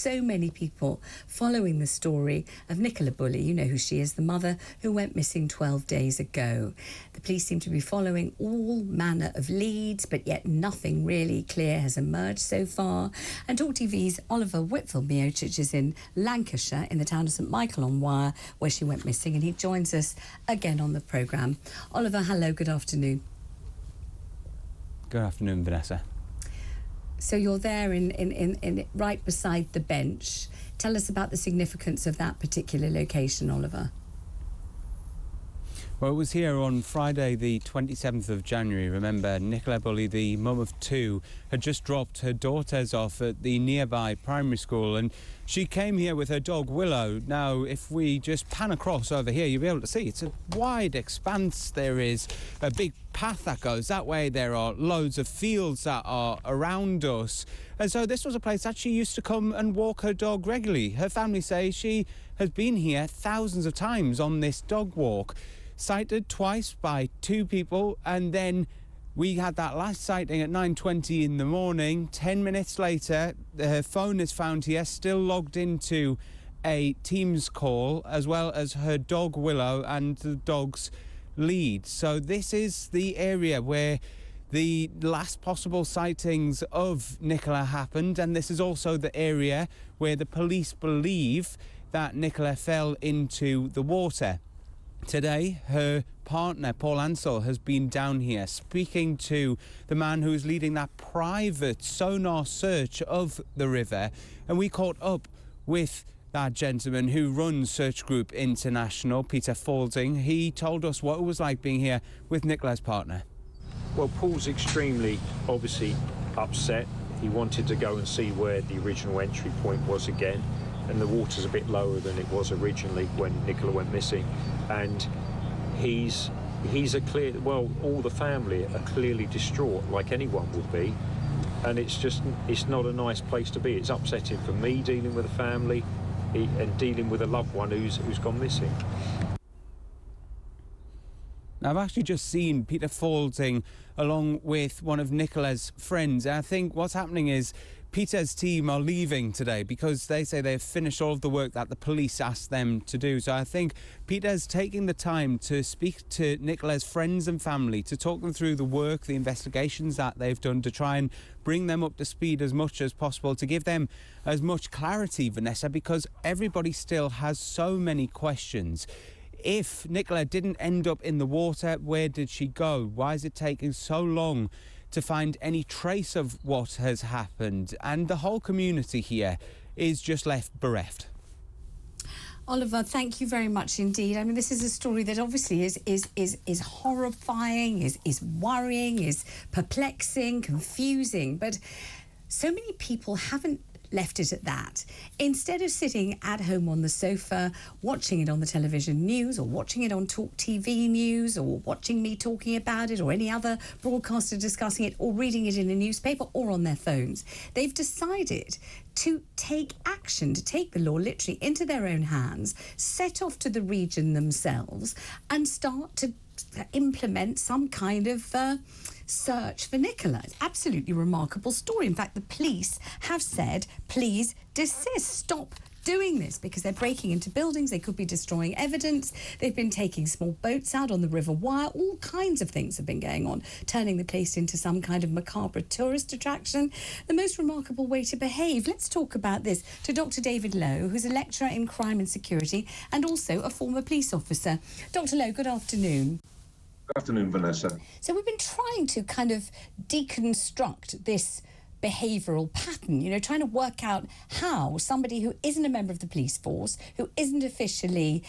so many people following the story of Nicola Bulley. You know who she is, the mother who went missing 12 days ago. The police seem to be following all manner of leads, but yet nothing really clear has emerged so far. And TalkTV's Oliver Whitfield-Miocic is in Lancashire, in the town of St Michael on Wyre, where she went missing, and he joins us again on the programme. Oliver, hello, good afternoon. Good afternoon, Vanessa. So you're there in right beside the bench. Tell us about the significance of that particular location, Oliver. Well, it was here on Friday, the 27th of January. Remember, Nicola Bulley, the mum of two, had just dropped her daughters off at the nearby primary school, and she came here with her dog Willow. Now, if we just pan across over here, you'll be able to see it's a wide expanse. There is a big path that goes that way. There are loads of fields that are around us. And so this was a place that she used to come and walk her dog regularly. Her family say she has been here thousands of times on this dog walk. Sighted twice by two people, and then we had that last sighting at 9:20 in the morning. 10 minutes later, her phone is found here, still logged into a Teams call, as well as her dog Willow and the dog's lead. So this is the area where the last possible sightings of Nicola happened, and this is also the area where the police believe that Nicola fell into the water. Today, her partner, Paul Ansell, has been down here speaking to the man who is leading that private sonar search of the river. And we caught up with that gentleman who runs Search Group International, Peter Faulding. He told us what it was like being here with Nicola's partner. Well, Paul's extremely, obviously, upset. He wanted to go and see where the original entry point was again. And the water's a bit lower than it was originally when Nicola went missing. And he's all the family are clearly distraught, like anyone would be. And it's not a nice place to be. It's upsetting for me dealing with a family and dealing with a loved one who's gone missing. Now, I've actually just seen Peter Faulding along with one of Nicola's friends. And I think what's happening is Peter's team are leaving today because they say they've finished all of the work that the police asked them to do. So I think Peter's taking the time to speak to Nicola's friends and family, to talk them through the work, the investigations that they've done, to try and bring them up to speed as much as possible, to give them as much clarity, Vanessa, because everybody still has so many questions. If Nicola didn't end up in the water, where did she go? Why is it taking so long to find any trace of what has happened? And the whole community here is just left bereft. Oliver, thank you very much indeed. I mean, this is a story that obviously is horrifying, is worrying, is perplexing, confusing, but so many people haven't left it at that. Instead of sitting at home on the sofa, watching it on the television news, or watching it on TalkTV news, or watching me talking about it, or any other broadcaster discussing it, or reading it in a newspaper, or on their phones, they've decided to take action, to take the law literally into their own hands, set off to the region themselves, and start to implement some kind of search for Nicola. It's absolutely remarkable story. In fact, the police have said, please desist, stop doing this, because they're breaking into buildings, they could be destroying evidence, they've been taking small boats out on the River Wyre, all kinds of things have been going on, turning the place into some kind of macabre tourist attraction. The most remarkable way to behave. Let's talk about this to Dr David Lowe, who's a lecturer in crime and security and also a former police officer. Dr Lowe, good afternoon. Good afternoon, Vanessa. So we've been trying to kind of deconstruct this behavioural pattern, you know, trying to work out how somebody who isn't a member of the police force, who isn't officially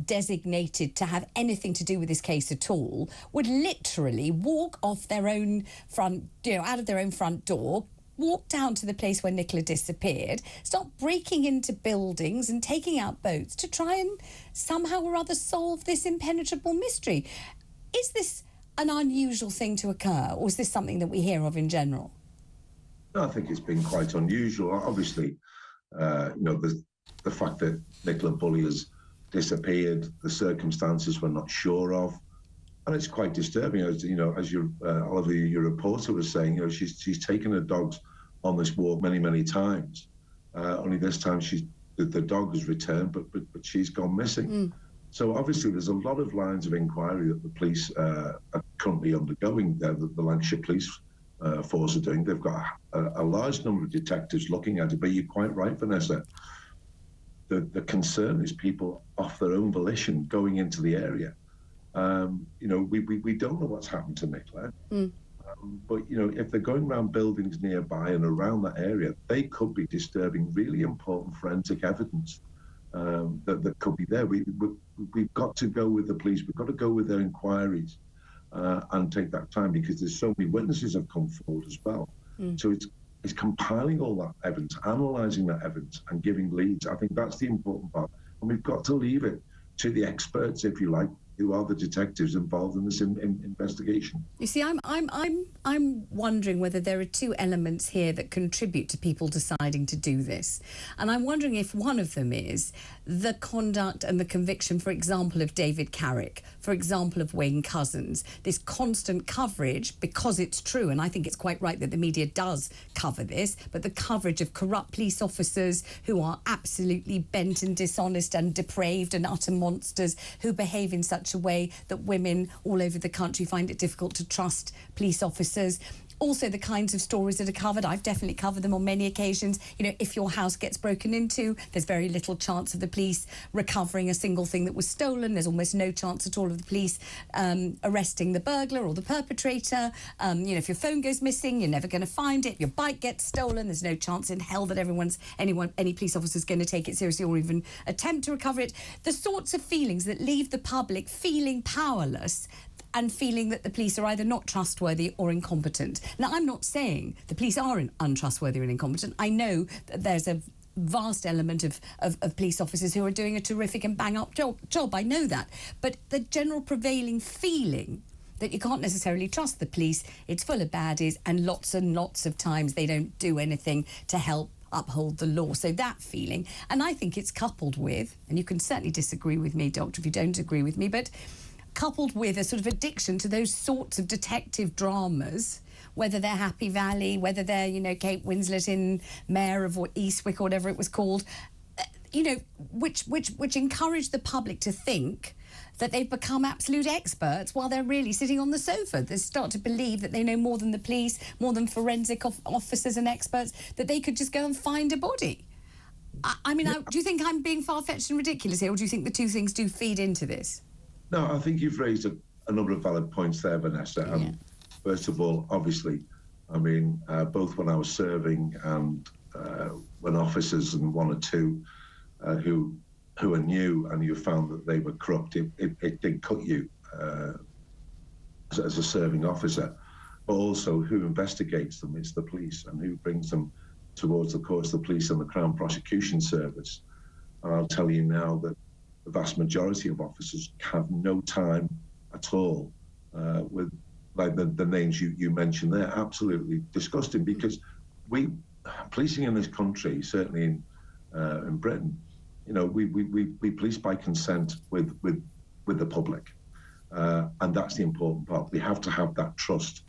designated to have anything to do with this case at all, would literally walk off their own front, you know, out of their own front door, walk down to the place where Nicola disappeared, start breaking into buildings and taking out boats to try and somehow or other solve this impenetrable mystery. Is this an unusual thing to occur, or is this something that we hear of in general? I think it's been quite unusual. Obviously, you know, the fact that Nicola Bulley has disappeared, the circumstances we're not sure of, and it's quite disturbing. As you know, as Oliver, your reporter was saying, you know, she's taken her dogs on this walk many, many times, only this time the dog has returned, but she's gone missing. So obviously there's a lot of lines of inquiry that the police are currently undergoing, the Lancashire Police Force are doing. They've got a large number of detectives looking at it, but you're quite right, Vanessa. The concern is people off their own volition going into the area. We don't know what's happened to Nicola, but if they're going around buildings nearby and around that area, they could be disturbing really important forensic evidence that could be there. We've got to go with the police. We've got to go with their inquiries and take that time, because there's so many witnesses have come forward as well. So it's compiling all that evidence, analysing that evidence and giving leads. I think that's the important part. And we've got to leave it to the experts, if you like, who are the detectives involved in this investigation. You see, I'm wondering whether there are two elements here that contribute to people deciding to do this. And I'm wondering if one of them is the conduct and the conviction, for example, of David Carrick, for example, of Wayne Couzens, this constant coverage, because it's true, and I think it's quite right that the media does cover this, but the coverage of corrupt police officers who are absolutely bent and dishonest and depraved and utter monsters, who behave in such a way that women all over the country find it difficult to trust police officers. Also, the kinds of stories that are covered, I've definitely covered them on many occasions. If your house gets broken into, there's very little chance of the police recovering a single thing that was stolen. There's almost no chance at all of the police arresting the burglar or the perpetrator. If your phone goes missing, you're never going to find it. If your bike gets stolen, there's no chance in hell that any police officer is going to take it seriously or even attempt to recover it. The sorts of feelings that leave the public feeling powerless and feeling that the police are either not trustworthy or incompetent. Now, I'm not saying the police are untrustworthy or incompetent. I know that there's a vast element of police officers who are doing a terrific and bang-up job. I know that. But the general prevailing feeling that you can't necessarily trust the police, it's full of baddies, and lots of times they don't do anything to help uphold the law. So that feeling, and I think it's coupled with, and you can certainly disagree with me, Doctor, if you don't agree with me, but coupled with a sort of addiction to those sorts of detective dramas, whether they're Happy Valley, whether they're, Kate Winslet in Mayor of Eastwick or whatever it was called, which encourage the public to think that they've become absolute experts while they're really sitting on the sofa. They start to believe that they know more than the police, more than forensic officers and experts, that they could just go and find a body. Do you think I'm being far-fetched and ridiculous here, or do you think the two things do feed into this? No, I think you've raised a number of valid points there, Vanessa. Yeah. First of all, obviously, both when I was serving and when officers and one or two who are new and you found that they were corrupt, it did cut you as a serving officer. But also, who investigates them? It's the police, and who brings them towards the courts, the police and the Crown Prosecution Service. And I'll tell you now that the vast majority of officers have no time at all with like the names you mentioned there. Absolutely disgusting, because policing in this country, certainly in Britain, we police by consent with the public, and that's the important part. We have to have that trust,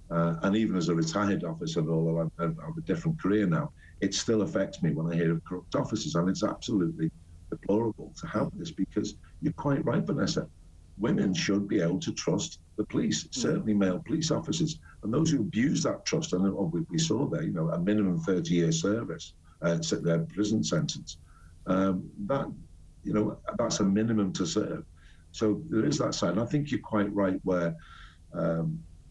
and even as a retired officer, although I have a different career now, it still affects me when I hear of corrupt officers, and it's absolutely deplorable to have this, because you're quite right, Vanessa. Women should be able to trust the police, certainly male police officers, and those who abuse that trust, and we saw there, a minimum 30-year service, their prison sentence. That's a minimum to serve. So there is that side. And I think you're quite right where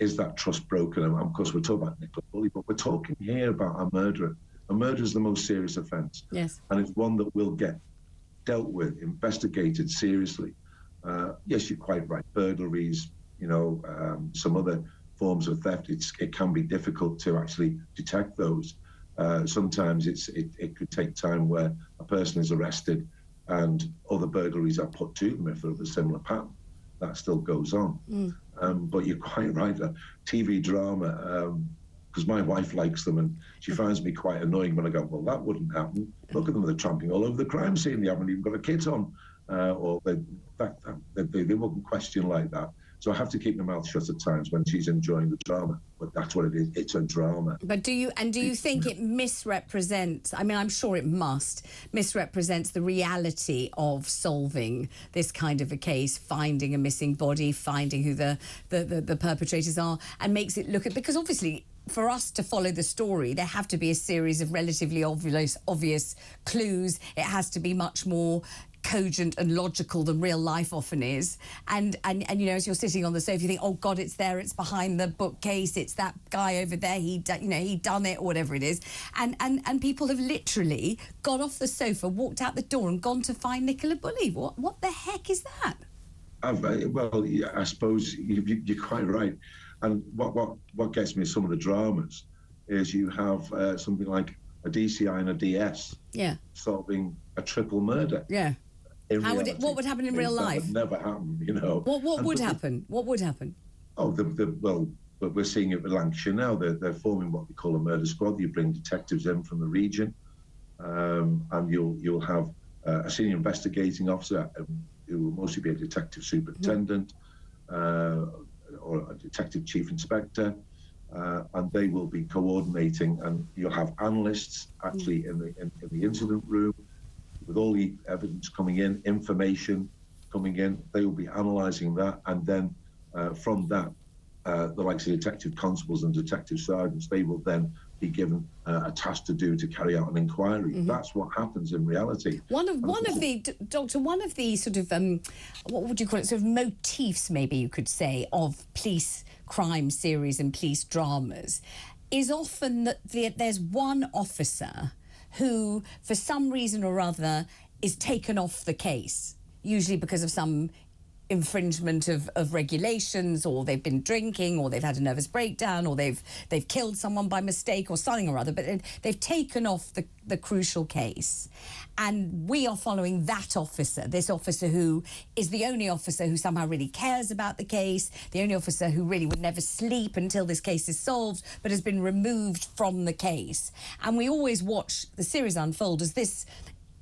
is that trust broken? And of course, we're talking about Nicola Bulley, but we're talking here about a murderer. A murder is the most serious offence. Yes. And it's one that will get dealt with, investigated seriously. Yes, you're quite right. Burglaries, some other forms of theft, it can be difficult to actually detect those. Sometimes it could take time where a person is arrested and other burglaries are put to them if they're of a similar pattern. That still goes on. But you're quite right, a TV drama, because my wife likes them and she finds me quite annoying when I go, well, that wouldn't happen. Look at them, they're tramping all over the crime scene. They haven't even got a kit on. Or they wouldn't question like that. So I have to keep my mouth shut at times when she's enjoying the drama. But that's what it is. It's a drama. But do you think it misrepresents, I mean, I'm sure it must, misrepresents the reality of solving this kind of a case, finding a missing body, finding who the perpetrators are, and makes it look at, because obviously for us to follow the story, there have to be a series of relatively obvious clues. It has to be much more cogent and logical than real life often is. And you know, as you're sitting on the sofa, you think, oh God, it's there, it's behind the bookcase, it's that guy over there, he done it, or whatever it is. And people have literally got off the sofa, walked out the door and gone to find Nicola Bulley. What the heck is that? Well, I suppose you're quite right. And what gets me some of the dramas is you have something like a DCI and a DS solving a triple murder. Yeah. What would happen in real life? That would never happen, you know. What would happen? What would happen? Oh, but we're seeing it with Lancashire now. They're forming what we call a murder squad. You bring detectives in from the region, and you'll have a senior investigating officer who will mostly be a detective superintendent. Or a detective chief inspector, and they will be coordinating, and you'll have analysts actually in the incident room with all the evidence coming in, information coming in. They will be analysing that, and then from that, the likes of detective constables and detective sergeants, they will then be given a task to do to carry out an inquiry. That's what happens in reality. One of the sort of what would you call it, sort of motifs, maybe you could say, of police crime series and police dramas is often that there's one officer who, for some reason or other, is taken off the case, usually because of some infringement of regulations, or they've been drinking, or they've had a nervous breakdown, or they've killed someone by mistake or something or other, but they've taken off the crucial case. And we are following that officer, this officer who is the only officer who somehow really cares about the case, the only officer who really would never sleep until this case is solved, but has been removed from the case. And we always watch the series unfold as this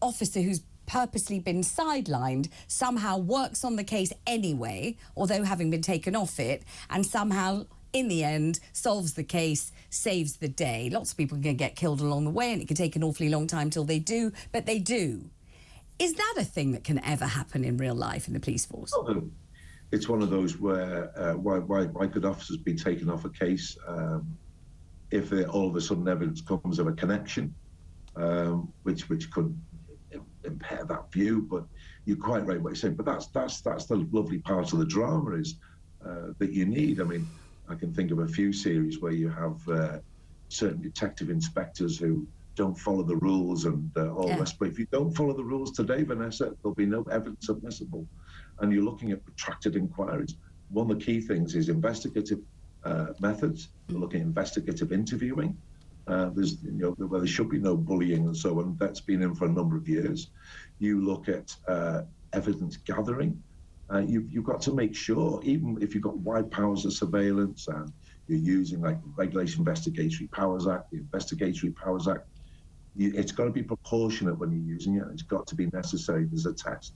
officer who's purposely been sidelined somehow works on the case anyway, although having been taken off it, and somehow in the end solves the case, saves the day. Lots of people can get killed along the way, and it can take an awfully long time till they do, but they do. Is that a thing that can ever happen in real life in the police force? It's one of those where why could officers be taken off a case if all of a sudden evidence comes of a connection, which could impair that view. But you're quite right what you're saying. But that's the lovely part of the drama is that you need. I mean, I can think of a few series where you have certain detective inspectors who don't follow the rules and all this. But if you don't follow the rules today, Vanessa, there'll be no evidence admissible. And you're looking at protracted inquiries. One of the key things is investigative methods. We're looking at investigative interviewing. There's, where there should be no bullying and so on. That's been in for a number of years. You look at evidence gathering. You've got to make sure, even if you've got wide powers of surveillance and you're using like the Regulation Investigatory Powers Act, the Investigatory Powers Act, it's got to be proportionate when you're using it. It's got to be necessary. There's a test.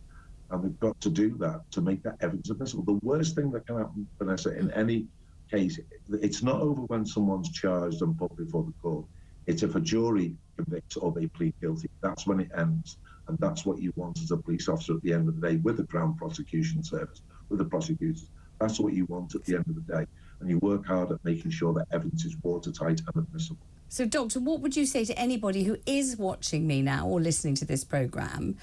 And we've got to do that to make that evidence admissible. The worst thing that can happen, Vanessa, in any case, it's not over when someone's charged and put before the court. It's if a jury convicts or they plead guilty. That's when it ends. And that's what you want as a police officer at the end of the day with the Crown Prosecution Service, with the prosecutors. That's what you want at the end of the day. And you work hard at making sure that evidence is watertight and admissible. So, Doctor, what would you say to anybody who is watching me now or listening to this programme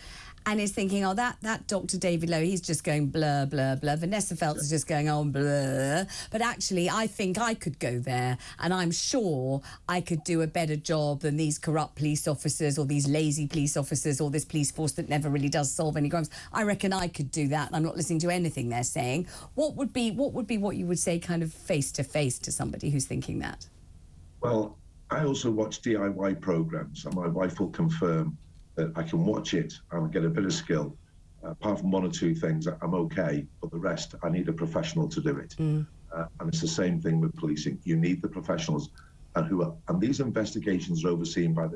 and is thinking, oh, that Dr David Lowe, he's just going blur, blur, blur. Vanessa Feltz is just going on blur. But actually, I think I could go there and I'm sure I could do a better job than these corrupt police officers or these lazy police officers or this police force that never really does solve any crimes. I reckon I could do that, and I'm not listening to anything they're saying. What would be what you would say kind of face-to-face to somebody who's thinking that? Well, I also watch DIY programmes, and my wife will confirm that I can watch it and get a bit of skill. Apart from one or two things, I'm okay, but the rest, I need a professional to do it. And it's the same thing with policing. You need the professionals, and these investigations are overseen by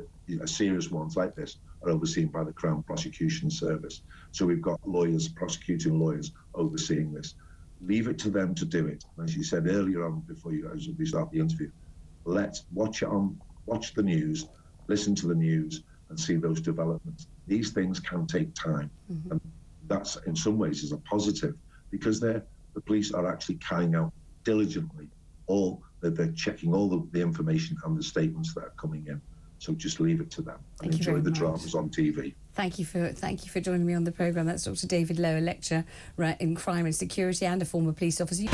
serious ones like this are overseen by the Crown Prosecution Service. So we've got lawyers, prosecuting lawyers, overseeing this. Leave it to them to do it. As you said earlier on, before we start the interview, let's watch the news, listen to the news, and see those developments. These things can take time, and that's in some ways is a positive, because the police are actually carrying out diligently they're checking all the information and the statements that are coming in. So just leave it to them and enjoy the dramas on TV. Thank you for joining me on the programme. That's Dr David Lowe, a lecturer in crime and security and a former police officer.